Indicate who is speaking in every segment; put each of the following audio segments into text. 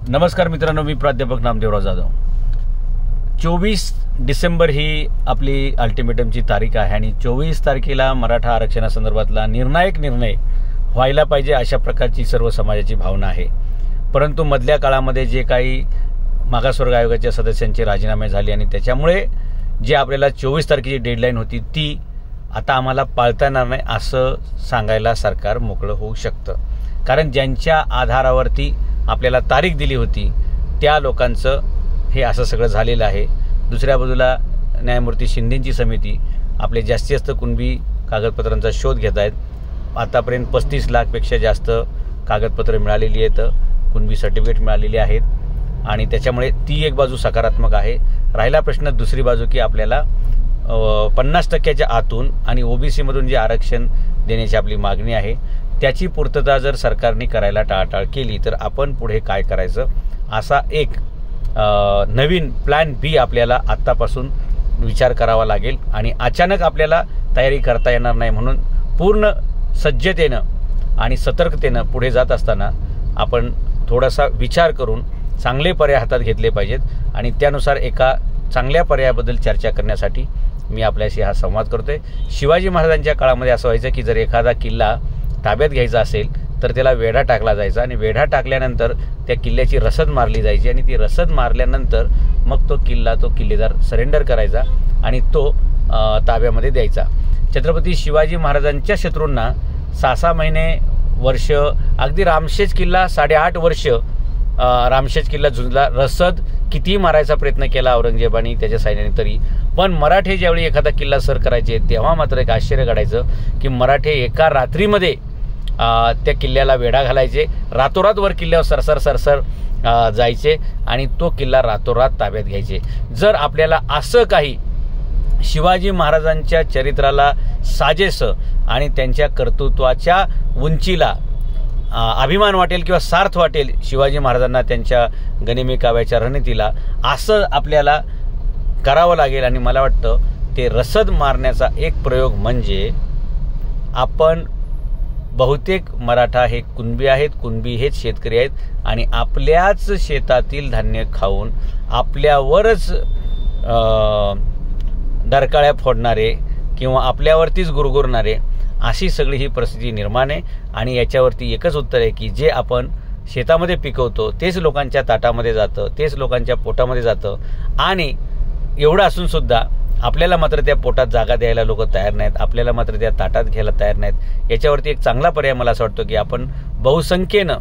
Speaker 1: नमस्कार मित्रांनो, मी प्राध्यापक नामदेवराव जाधव। 24 डिसेंबर ही आपली अल्टिमेटमची तारीख आहे आणि 24 तारखेला मराठा आरक्षणासंदर्भातला निर्णायक निर्णय व्हायला पाहिजे अशा प्रकारची सर्व समाजाची भावना आहे। परंतु मधल्या काळामध्ये जे काही मागासवर्ग आयोगाच्या सदस्यांचे राजीनामे झाले आणि त्याच्यामुळे जे आपल्याला 24 तारखेची डेडलाईन होती ती आता आम्हाला पाळता येणार नाही असं सांगायला सरकार मोकळं होऊ शकतं। कारण ज्यांच्या आधारावरती आपल्याला तारीख दिली होती त्या लोकांचं हे असं सगळं झालेलं आहे। दुसऱ्या बाजूला न्यायमूर्ती शिंदेंची समिती आपले जास्तीत जास्त कुणबी कागदपत्रांचा शोध घेत आहेत। आतापर्यंत 35 लाखपेक्षा जास्त कागदपत्र मिळालेली आहेत, कुणबी सर्टिफिकेट मिळालेली आहेत आणि त्याच्यामुळे ती एक बाजू सकारात्मक आहे। राहिला प्रश्न दुसरी बाजू की आपल्याला 50% आतून आणि ओबीसीमधून जे आरक्षण देण्याची आपली मागणी आहे त्याची पूर्तता जर सरकारने करायला टाळाटाळ केली तर आपण पुढे काय करायचं असा एक नवीन प्लॅन बी आपल्याला आत्तापासून विचार करावा लागेल आणि अचानक आपल्याला तयारी करता येणार नाही। म्हणून पूर्ण सज्जतेनं आणि सतर्कतेनं पुढे जात असताना आपण थोडासा विचार करून चांगले पर्याय हातात घेतले पाहिजेत आणि त्यानुसार एका चांगल्या पर्यायाबद्दल चर्चा करण्यासाठी मी आपल्याशी हा संवाद करतोय। शिवाजी महाराजांच्या काळामध्ये असं व्हायचं की जर एखादा किल्ला ताब्यात घ्यायचा असेल तर त्याला वेढा टाकला जायचा आणि वेढा टाकल्यानंतर त्या किल्ल्याची रसद मारली जायची आणि ती रसद मारल्यानंतर मग तो किल्लेदार सरेंडर करायचा आणि तो ताब्यामध्ये द्यायचा। छत्रपती शिवाजी महाराजांच्या शत्रूंना 6 महिने वर्ष अगदी रामशेज किल्ला 8.5 वर्ष रामशेज किल्ला झुंजला। रसद किती मारायचा प्रयत्न केला औरंगजेबाने त्याच्या सैन्याने तरी पण मराठे ज्यावेळी एखादा किल्ला सर करायचे तेव्हा मात्र एक आश्चर्य घडायचं की मराठे एका रात्रीमध्ये त्या किल्ल्याला वेढा घालायचे, रातोरात वर किल्ल्यावर सरसर जायचे आणि तो किल्ला रातोरात ताब्यात घ्यायचे। जर आपल्याला असं काही शिवाजी महाराजांच्या चरित्राला साजेसं आणि त्यांच्या कर्तृत्वाच्या उंचीला अभिमान वाटेल किंवा सार्थ वाटेल शिवाजी महाराजांना त्यांच्या गनिमी काव्याच्या रणनीतीला असं आपल्याला करावं लागेल। आणि मला वाटतं ते रसद मारण्याचा एक प्रयोग म्हणजे आपण बहुतेक मराठा हे कुणबी आहेत, कुणबी हेच शेतकरी आहेत आणि आपल्याच शेतातील धान्य खाऊन आपल्यावरच डरकाळ्या फोडणारे किंवा आपल्यावरतीच गुरगुरणारे अशी सगळी ही परिस्थिती निर्माण आहे। आणि याच्यावरती एकच उत्तर आहे की जे आपण शेतामध्ये पिकवतो तेच लोकांच्या ताटामध्ये जातं, तेच लोकांच्या पोटामध्ये जातं आणि एवढं असून सुद्धा आपल्याला मात्र त्या पोटात जागा द्यायला लोक तयार नाहीत, आपल्याला मात्र त्या ताटात घ्यायला तयार नाहीत। याच्यावरती एक चांगला पर्याय मला असं वाटतो की आपण बहुसंख्येनं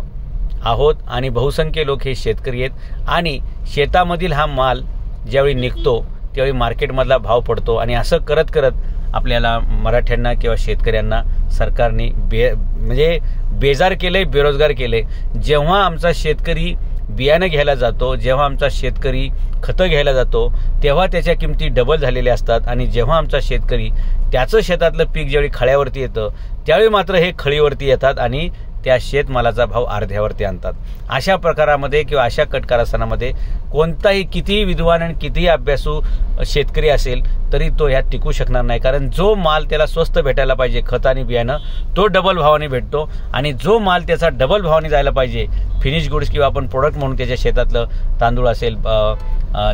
Speaker 1: आहोत आणि बहुसंख्य लोक हे शेतकरी आहेत आणि शेतामधील हा माल ज्यावेळी निघतो त्यावेळी मार्केटमधला भाव पडतो आणि असं करत करत आपल्याला मराठ्यांना किंवा शेतकऱ्यांना सरकारने बेजार केले, बेरोजगार केले। जेव्हा आमचा शेतकरी बियाणं घ्यायला जातो, जेव्हा आमचा शेतकरी खतं घ्यायला जातो तेव्हा त्याच्या किमती डबल झालेल्या असतात आणि जेव्हा आमचा शेतकरी त्याचं शेतातलं पीक ज्यावेळी खळ्यावरती येतं त्यावेळी मात्र हे खळीवरती येतात आणि त्या शेतमालाचा भाव अर्ध्यावरती आणतात। अशा प्रकारामध्ये किंवा अशा कटकारस्थानामध्ये कोणताही कितीही विद्वान आणि कितीही अभ्यासू शेतकरी असेल तरी तो ह्यात टिकू शकणार नाही। कारण जो माल त्याला स्वस्त भेटायला पाहिजे खत आणि बियाणं तो डबल भावाने भेटतो आणि जो माल त्याचा डबल भावाने जायला पाहिजे फिनिश गुड्स किंवा आपण प्रोडक्ट म्हणून त्याच्या शेतातलं तांदूळ असेल,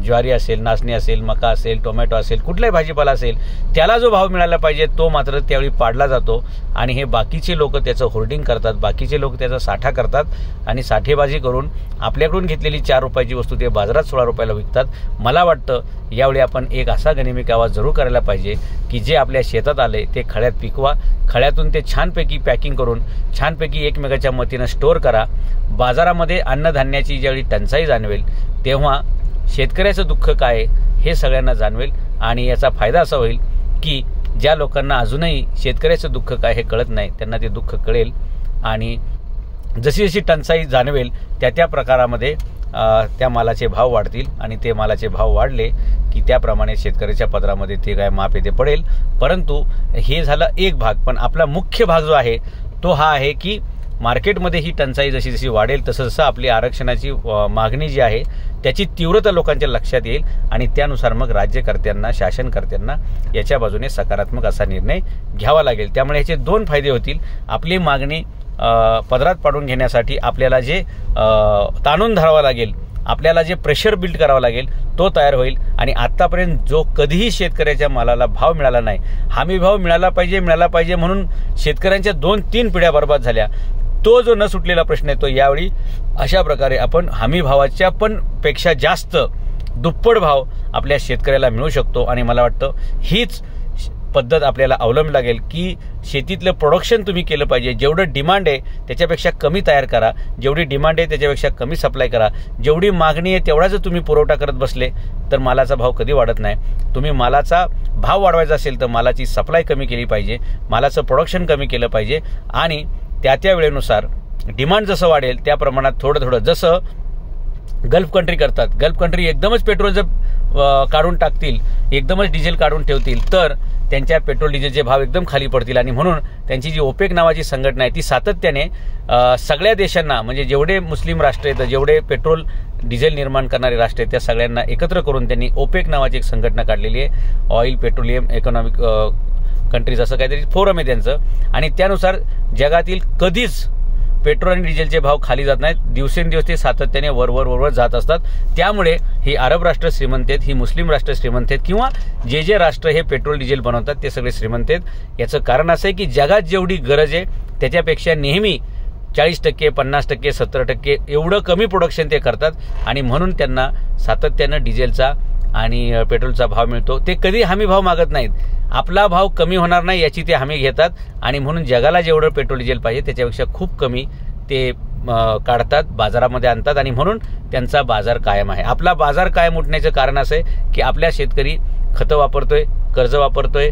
Speaker 1: ज्वारी असेल, नाचणी असेल, मका असेल, टोमॅटो असेल, कुठलाही भाजीपाला असेल त्याला जो भाव मिळाला पाहिजे तो मात्र त्यावेळी पाडला जातो आणि हे बाकीचे लोक त्याचं होर्डिंग करतात, बाकीचे लोक त्याचा साठा करतात आणि साठेबाजी करून आपल्याकडून घेतलेली 4 रुपयाची वस्तू ते बाजारात 16 रुपयाला विकतात। मला वाटतं यावेळी आपण एक असा गनिमी कावा जरूर करायला पाहिजे की जे आपल्या शेतात आले ते खळ्यात पिकवा, खळ्यातून ते छानपैकी पॅकिंग करून छानपैकी एकमेकाच्या मतीनं स्टोअर करा। बाजारामध्ये अन्नधान्याची ज्यावेळी टंचाई जाणवेल तेव्हा शेतकऱ्याचं दुःख काय हे सगळ्यांना जाणवेल आणि याचा फायदा असा होईल की ज्या लोकांना अजूनही शेतकऱ्याचं दुःख काय हे कळत नाही त्यांना ते दुःख कळेल आणि जशी जशी टंचाई जाणवेल त्या प्रकारामध्ये त्या मालाचे भाव वाढतील आणि ते मालाचे भाव वाढले की त्याप्रमाणे शेतकऱ्याच्या पदरामध्ये ते काय माप येते पडेल। परंतु हे झालं एक भाग, पण आपला मुख्य भाग जो आहे तो हा आहे की मार्केटमध्ये ही टंचाई जशी जशी वाढेल तसं जसं आपली आरक्षणाची मागणी जी आहे त्याची तीव्रता लोकांच्या लक्षात येईल आणि त्यानुसार मग राज्यकर्त्यांना, शासनकर्त्यांना याच्या बाजूने सकारात्मक असा निर्णय घ्यावा लागेल। त्यामुळे याचे 2 फायदे होतील। आपली मागणी पदरात पाडून घेण्यासाठी आपल्याला जे ताणून धरावं लागेल, आपल्याला जे प्रेशर बिल्ड करावं लागेल तो तयार होईल. आणि आत्तापर्यंत जो कधीही शेतकऱ्याच्या मालाला भाव मिळाला नाही, हमी भाव मिळाला पाहिजे म्हणून शेतकऱ्यांच्या 2-3 पिढ्या बर्बाद झाल्या, तो जो न सुटलेला प्रश्न आहे तो यावेळी अशा प्रकारे आपण हमी भावाच्या पण पेक्षा जास्त दुप्पट भाव आपल्या शेतकऱ्याला मिळू शकतो. आणि मला वाटतं हीच पद्धत आपल्याला अवलंबी लागेल की शेतीतलं प्रोडक्शन तुम्ही केलं पाहिजे. जेवढं डिमांड आहे त्याच्यापेक्षा कमी तयार करा, जेवढी डिमांड आहे त्याच्यापेक्षा कमी सप्लाय करा. जेवढी मागणी आहे तेवढा जर तुम्ही पुरवठा करत बसले तर मालाचा भाव कधी वाढत नाही. तुम्ही मालाचा भाव वाढवायचा असेल तर मालाची सप्लाय कमी केली पाहिजे, मालाचं प्रोडक्शन कमी केलं पाहिजे. आणि त्या वेळेनुसार डिमांड जसं वाढेल त्या प्रमाणात थोडं जसं गल्फ कंट्री करतात, गल्फ कंट्री एकदमच पेट्रोल जर काढून टाकतील, एकदमच डिझेल काढून ठेवतील तर त्यांच्या पेट्रोल डिझेलचे भाव एकदम खाली पडतील. आणि म्हणून त्यांची जी ओपेक नावाची संघटना आहे ती सातत्याने सगळ्या देशांना, म्हणजे जेवढे मुस्लिम राष्ट्र आहेत, जेवढे पेट्रोल डिझेल निर्माण करणारे राष्ट्र आहेत त्या सगळ्यांना एकत्र करून त्यांनी ओपेक नावाची एक संघटना काढलेली आहे. ऑइल पेट्रोलियम इकॉनॉमिक कंट्रीज असं काहीतरी फोरम आहे त्यांचं. आणि त्यानुसार जगातील कधीच पेट्रोल आणि डिझेलचे भाव खाली जात नाहीत, दिवसेंदिवस ते सातत्याने वर जात असतात. त्यामुळे ही अरब राष्ट्र श्रीमंत आहेत, ही मुस्लिम राष्ट्र श्रीमंत आहेत, किंवा जे राष्ट्र हे पेट्रोल डिझेल बनवतात ते सगळे श्रीमंत आहेत. याचं कारण असं आहे की जगात जेवढी गरज आहे त्याच्यापेक्षा नेहमी 40%, 50%, 70% एवढं कमी प्रोडक्शन ते करतात. आणि म्हणून त्यांना सातत्यानं डिझेलचा आणि पेट्रोलचा भाव मिळतो. ते कधी हमी भाव मागत नाहीत, आपला भाव कमी होणार नाही याची ते हमी घेतात. आणि म्हणून जगाला जेवढं पेट्रोल डिझेल पाहिजे त्याच्यापेक्षा खूप कमी ते काढतात, बाजारामध्ये आणतात. आणि म्हणून त्यांचा बाजार कायम आहे. आपला बाजार कायम उठण्याचं कारण असं आहे की आपल्या शेतकरी खतं वापरतोय, कर्ज वापरतोय,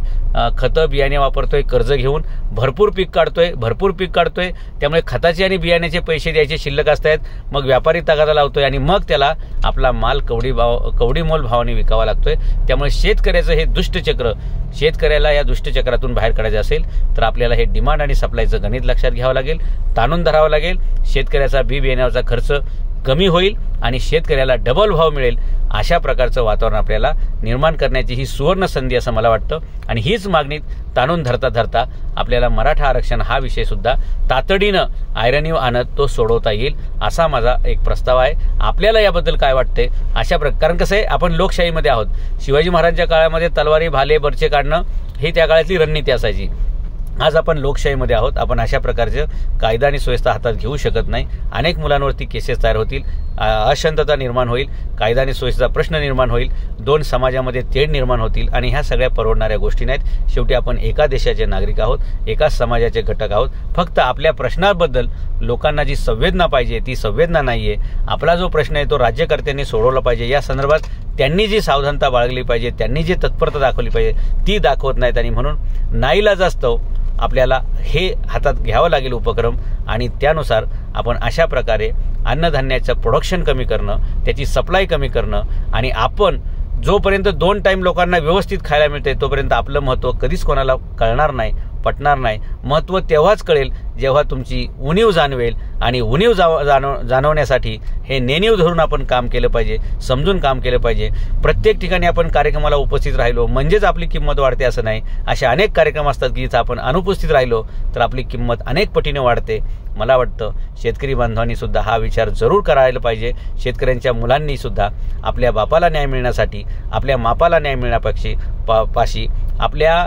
Speaker 1: खतं बियाणे वापरतोय, कर्ज घेऊन भरपूर पीक काढतोय. त्यामुळे खताचे आणि बियाण्याचे पैसे द्यायचे शिल्लक असतात. मग व्यापारी तगादा लावतोय आणि मग त्याला आपला माल कवडी मोल भावाने विकावा लागतोय. त्यामुळे शेतकऱ्याचं हे दुष्टचक्र, शेतकऱ्याला या दुष्टचक्रातून बाहेर काढायचं असेल तर आपल्याला हे डिमांड आणि सप्लायचं गणित लक्षात घ्यावं लागेल, ताणून धरावं लागेल. शेतकऱ्याचा बी बियाण्याचा खर्च कमी होईल आणि शेतकऱ्याला डबल भाव मिळेल. अशा प्रकारचं वातावरण आपल्याला निर्माण करण्याची ही सुवर्ण संधी असं मला वाटतं. आणि हीच मागणी ताणून धरता आपल्याला मराठा आरक्षण हा विषय सुद्धा तातडीनं ऐरणीवर आणत तो सोडवता येईल असा माझा एक प्रस्ताव आहे. आपल्याला याबद्दल काय वाटते? कारण कसं आहे, आपण लोकशाहीमध्ये आहोत. शिवाजी महाराजांच्या काळामध्ये तलवारी, भाले, बर्चे काढणं ही त्या काळातली रणनीती असायची. आज आपण लोकशाहीमध्ये आहोत. आपण अशा प्रकारचं कायदा आणि सुव्यवस्था हातात घेऊ शकत नाही. अनेक मुलांवरती केसेस तयार होतील, अशांतता निर्माण होईल, कायदा आणि सुव्यवस्थेचा प्रश्न निर्माण होईल, 2 समाजामध्ये तेढ निर्माण होतील. आणि ह्या सगळ्या परवडणाऱ्या गोष्टी नाहीत. शेवटी आपण एका देशाचे नागरिक आहोत, एकाच समाजाचे घटक आहोत. फक्त आपल्या प्रश्नाबद्दल लोकांना जी संवेदना पाहिजे ती संवेदना नाहीये. आपला जो प्रश्न आहे तो राज्यकर्त्यांनी सोडवला पाहिजे. या संदर्भात त्यांनी जी सावधानता बाळगली पाहिजे, त्यांनी जी तत्परता दाखवली पाहिजे ती दाखवत नाहीत. आणि म्हणून नाईलाजास्तव आपल्याला हे हातात घ्यावं लागेल उपक्रम. आणि त्यानुसार आपण अशा प्रकारे अन्नधान्याचं प्रोडक्शन कमी करणं, त्याची सप्लाय कमी करणं. आणि आपण जोपर्यंत 2 टाईम लोकांना व्यवस्थित खायला मिळते तोपर्यंत आपलं महत्त्व कधीच कोणाला कळणार नाही, पटणार नाही. महत्त्व तेव्हाच कळेल जेव्हा तुमची उणीव जाणवेल. आणि उणीव जाणवण्यासाठी हे नेणीव धरून आपण काम केलं पाहिजे, समजून काम केलं पाहिजे. प्रत्येक ठिकाणी आपण कार्यक्रमाला उपस्थित राहिलो म्हणजेच आपली किंमत वाढते असं नाही. असे अनेक कार्यक्रम असतात की जिथं आपण अनुपस्थित राहिलो तर आपली किंमत अनेक पटीने वाढते. मला वाटतं शेतकरी बांधवांनी सुद्धा हा विचार जरूर करायला पाहिजे. शेतकऱ्यांच्या मुलांनी सुद्धा आपल्या बापाला न्याय मिळण्यासाठी, आपल्या मापाला न्याय मिळण्यापाशी, आपल्या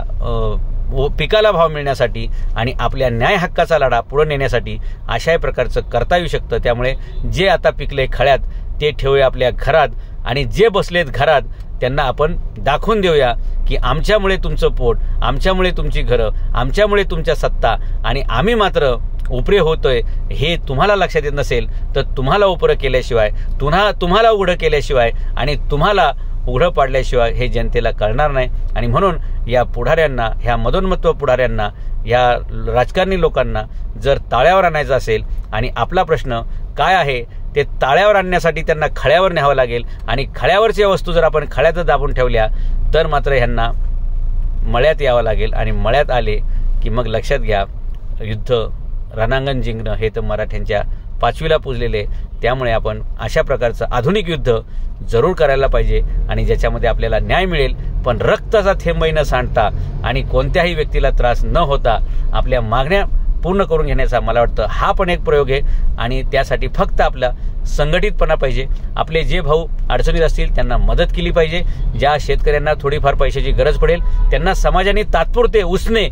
Speaker 1: पिकाला भाव मिळण्यासाठी आणि आपल्या न्याय हक्काचा लढा पुढे नेण्यासाठी अशाही प्रकारचं करता येऊ शकतं. त्यामुळे जे आता पिकले खळ्यात ते ठेवूया आपल्या घरात. आणि जे बसलेत घरात त्यांना आपण दाखवून देऊया की आमच्यामुळे तुमचं पोट, आमच्यामुळे तुमची घरं, आमच्यामुळे तुमच्या सत्ता, आणि आम्ही मात्र उपरे होतोय हे तुम्हाला लक्षात येत नसेल तर तुम्हाला उपरं केल्याशिवाय, तुम्हाला उघडं केल्याशिवाय आणि तुम्हाला उघडं पाडल्याशिवाय हे जनतेला कळणार नाही. आणि म्हणून या पुढाऱ्यांना, ह्या मदोन्मत्व पुढाऱ्यांना, ह्या राजकारणी लोकांना जर ताळ्यावर आणायचं असेल आणि आपला प्रश्न काय आहे ते ताळ्यावर आणण्यासाठी त्यांना खळ्यावर न्यावं लागेल. आणि खळ्यावरच्या वस्तू जर आपण खळ्यातच दाबून ठेवल्या तर मात्र ह्यांना मळ्यात यावं लागेल. आणि मळ्यात आले की मग लक्षात घ्या, युद्ध रणांगण जिंकणं हे तर मराठ्यांच्या 5वीला पुजलेले. त्यामुळे आपण अशा प्रकारचं आधुनिक युद्ध जरूर करायला पाहिजे आणि ज्याच्यामध्ये आपल्याला न्याय मिळेल, पण रक्ताचा थेंबही न सांडता आणि कोणत्याही व्यक्तीला त्रास न होता आपल्या मागण्या पूर्ण करून घेण्याचा मला वाटतं हा पण एक प्रयोग आहे. आणि त्यासाठी फक्त आपला संघटितपणा पाहिजे. आपले जे भाऊ अडचणीत असतील त्यांना मदत केली पाहिजे. ज्या शेतकऱ्यांना थोडीफार पैशाची गरज पडेल त्यांना समाजाने तात्पुरते उसने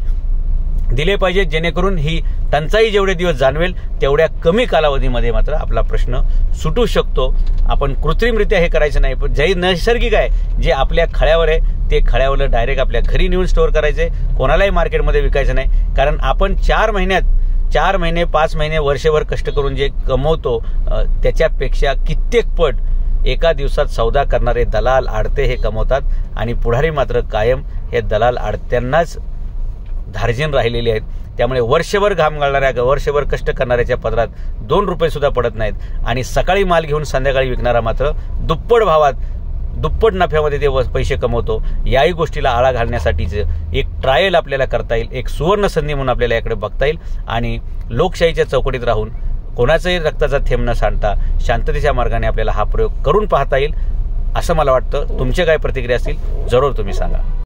Speaker 1: दिले पाहिजेत, जेणेकरून ही टंचाई जेवढे दिवस जाणवेल तेवढ्या कमी कालावधीमध्ये मात्र आपला प्रश्न सुटू शकतो. आपण कृत्रिमरित्या हे करायचं नाही, पण जे नैसर्गिक आहे, जे आपल्या खळ्यावर आहे ते खळ्यावर डायरेक्ट आपल्या घरी नेऊन स्टोअर करायचे, कोणालाही मार्केटमध्ये विकायचं नाही. कारण आपण 4 महिने 5 महिने वर्षभर कष्ट करून जे कमवतो त्याच्यापेक्षा कित्येक पट एका दिवसात सौदा करणारे दलाल आडते हे कमवतात. आणि पुढारी मात्र कायम हे दलाल आडत्यांनाच धार्जिन राहिलेले आहेत. त्यामुळे वर्षभर घाम घालणाऱ्या, वर्षभर कष्ट करणाऱ्याच्या पदरात 2 रुपये सुद्धा पडत नाहीत. आणि सकाळी माल घेऊन संध्याकाळी विकणारा मात्र दुप्पट भावात दुप्पट नफ्यामध्ये ते पैसे कमवतो. याही गोष्टीला आळा घालण्यासाठीचं एक ट्रायल आपल्याला करता येईल, एक सुवर्ण संधी म्हणून आपल्याला याकडे बघता येईल. आणि लोकशाहीच्या चौकटीत राहून कोणाचाही रक्ताचा थेंब न सांडता शांततेच्या मार्गाने आपल्याला हा प्रयोग करून पाहता येईल असं मला वाटतं. तुमचे काय प्रतिक्रिया असतील जरूर तुम्ही सांगा.